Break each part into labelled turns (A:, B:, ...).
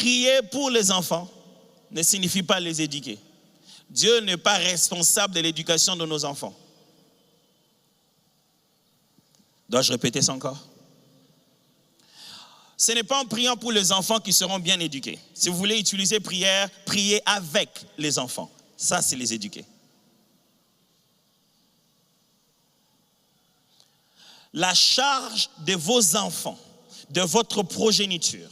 A: prier pour les enfants ne signifie pas les éduquer. Dieu n'est pas responsable de l'éducation de nos enfants. Dois-je répéter ça encore? Ce n'est pas en priant pour les enfants qu'ils seront bien éduqués. Si vous voulez utiliser prière, priez avec les enfants. Ça, c'est les éduquer. La charge de vos enfants, de votre progéniture,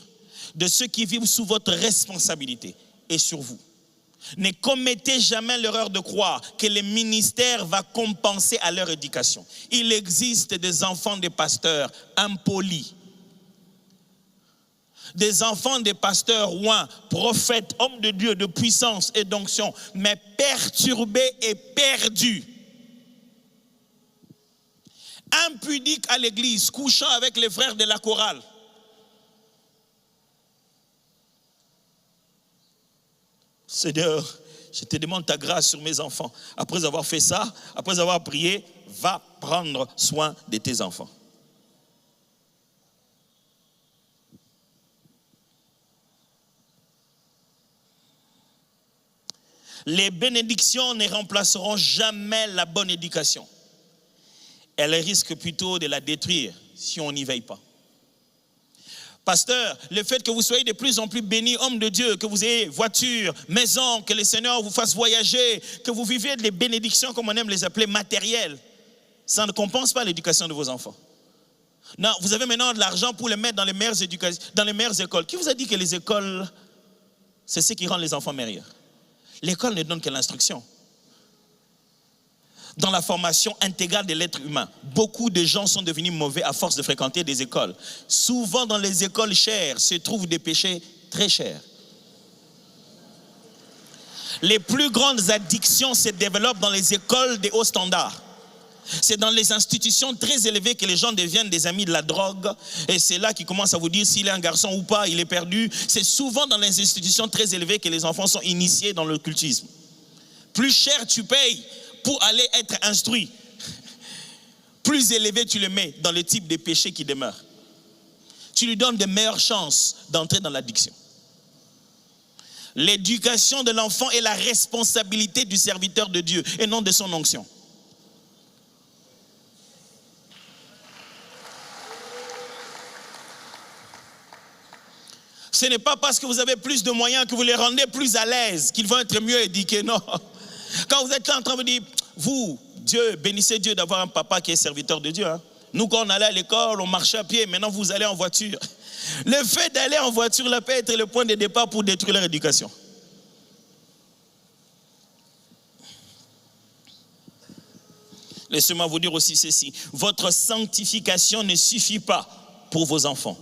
A: de ceux qui vivent sous votre responsabilité est sur vous. Ne commettez jamais l'erreur de croire que le ministère va compenser à leur éducation. Il existe des enfants de pasteurs impolis, des enfants de pasteurs ouins, prophètes, hommes de Dieu, de puissance et d'onction, mais perturbés et perdus. Impudiques à l'église, couchant avec les frères de la chorale. Seigneur, je te demande ta grâce sur mes enfants. Après avoir fait ça, après avoir prié, va prendre soin de tes enfants. Les bénédictions ne remplaceront jamais la bonne éducation. Elles risquent plutôt de la détruire si on n'y veille pas. Pasteur, le fait que vous soyez de plus en plus bénis, hommes de Dieu, que vous ayez voiture, maison, que le Seigneur vous fasse voyager, que vous viviez des bénédictions, comme on aime les appeler, matérielles, ça ne compense pas l'éducation de vos enfants. Non, vous avez maintenant de l'argent pour les mettre dans les meilleures écoles. Qui vous a dit que les écoles, c'est ce qui rend les enfants meilleurs? L'école ne donne que l'instruction. Dans la formation intégrale de l'être humain, beaucoup de gens sont devenus mauvais à force de fréquenter des écoles. Souvent dans les écoles chères se trouvent des péchés très chers. Les plus grandes addictions se développent dans les écoles de haut standard. C'est dans les institutions très élevées que les gens deviennent des amis de la drogue. Et c'est là qu'ils commencent à vous dire s'il est un garçon ou pas, il est perdu. C'est souvent dans les institutions très élevées que les enfants sont initiés dans l'occultisme. Plus cher tu payes pour aller être instruit, plus élevé tu le mets dans le type de péché qui demeure. Tu lui donnes de meilleures chances d'entrer dans l'addiction. L'éducation de l'enfant est la responsabilité du serviteur de Dieu et non de son onction. Ce n'est pas parce que vous avez plus de moyens que vous les rendez plus à l'aise qu'ils vont être mieux éduqués, non. Quand vous êtes là en train de dire, vous, Dieu, bénissez Dieu d'avoir un papa qui est serviteur de Dieu. Hein. Nous, quand on allait à l'école, on marchait à pied, maintenant vous allez en voiture. Le fait d'aller en voiture là, peut être le point de départ pour détruire leur éducation. Laissez-moi vous dire aussi ceci. Votre sanctification ne suffit pas pour vos enfants.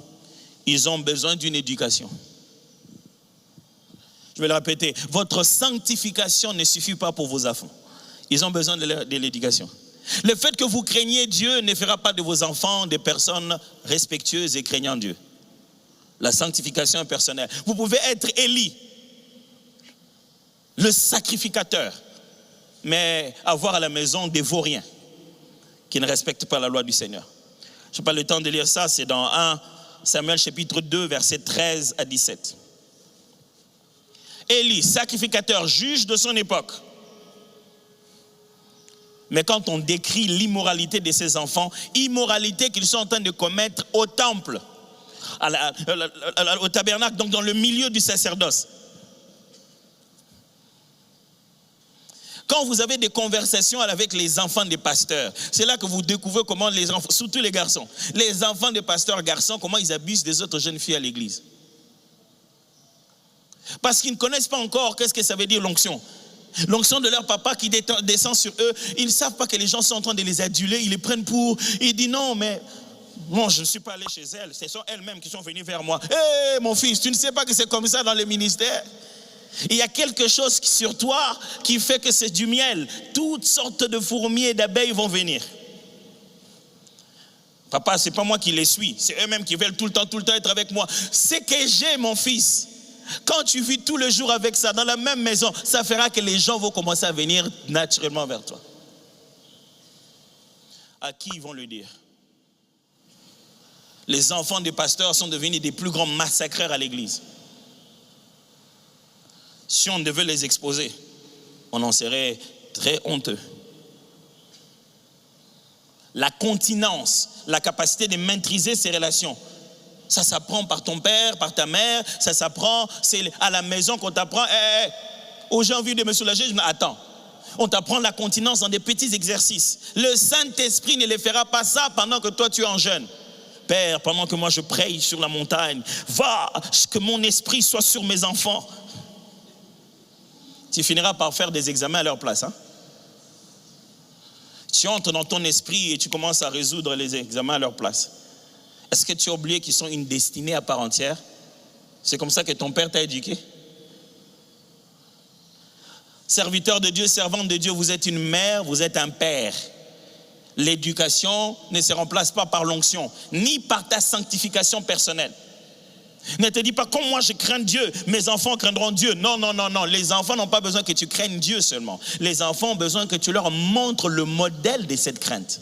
A: Ils ont besoin d'une éducation. Je vais le répéter. Votre sanctification ne suffit pas pour vos enfants. Ils ont besoin de l'éducation. Le fait que vous craignez Dieu ne fera pas de vos enfants des personnes respectueuses et craignant Dieu. La sanctification est personnelle. Vous pouvez être Élie, le sacrificateur, mais avoir à la maison des vauriens qui ne respectent pas la loi du Seigneur. Je n'ai pas le temps de lire ça, c'est dans 1 Samuel chapitre 2, versets 13 à 17. Élie, sacrificateur, juge de son époque. Mais quand on décrit l'immoralité de ses enfants, immoralité qu'ils sont en train de commettre au temple, au tabernacle, donc dans le milieu du sacerdoce. Quand vous avez des conversations avec les enfants des pasteurs, c'est là que vous découvrez comment les enfants, surtout les garçons, les enfants des pasteurs garçons, comment ils abusent des autres jeunes filles à l'église. Parce qu'ils ne connaissent pas encore qu'est-ce que ça veut dire l'onction. L'onction de leur papa qui descend sur eux, ils ne savent pas que les gens sont en train de les aduler, ils les prennent pour... Ils disent non, mais non, je ne suis pas allé chez elles, ce sont elles-mêmes qui sont venues vers moi. Hé, mon fils, tu ne sais pas que c'est comme ça dans le ministère? Il y a quelque chose sur toi qui fait que c'est du miel. Toutes sortes de fourmis et d'abeilles vont venir. Papa, ce n'est pas moi qui les suis, c'est eux-mêmes qui veulent tout le temps être avec moi. C'est que j'ai, mon fils. Quand tu vis tout le jour avec ça, dans la même maison, ça fera que les gens vont commencer à venir naturellement vers toi. À qui ils vont le dire? Les enfants des pasteurs sont devenus des plus grands massacreurs à l'église. Si on devait les exposer, on en serait très honteux. La continence, la capacité de maîtriser ses relations, ça s'apprend par ton père, par ta mère, ça s'apprend, c'est à la maison qu'on t'apprend. Oh, j'ai envie de me soulager, je me dis, attends. On t'apprend la continence dans des petits exercices. Le Saint-Esprit ne les fera pas ça pendant que toi tu es en jeûne. Père, pendant que moi je prie sur la montagne, va, que mon esprit soit sur mes enfants. Tu finiras par faire des examens à leur place. Hein? Tu entres dans ton esprit et tu commences à résoudre les examens à leur place. Est-ce que tu as oublié qu'ils sont une destinée à part entière? C'est comme ça que ton père t'a éduqué. Serviteur de Dieu, servante de Dieu, vous êtes une mère, vous êtes un père. L'éducation ne se remplace pas par l'onction, ni par ta sanctification personnelle. Ne te dis pas, comme moi je crains Dieu, mes enfants craindront Dieu. Non, non, non, non. Les enfants n'ont pas besoin que tu craignes Dieu seulement. Les enfants ont besoin que tu leur montres le modèle de cette crainte.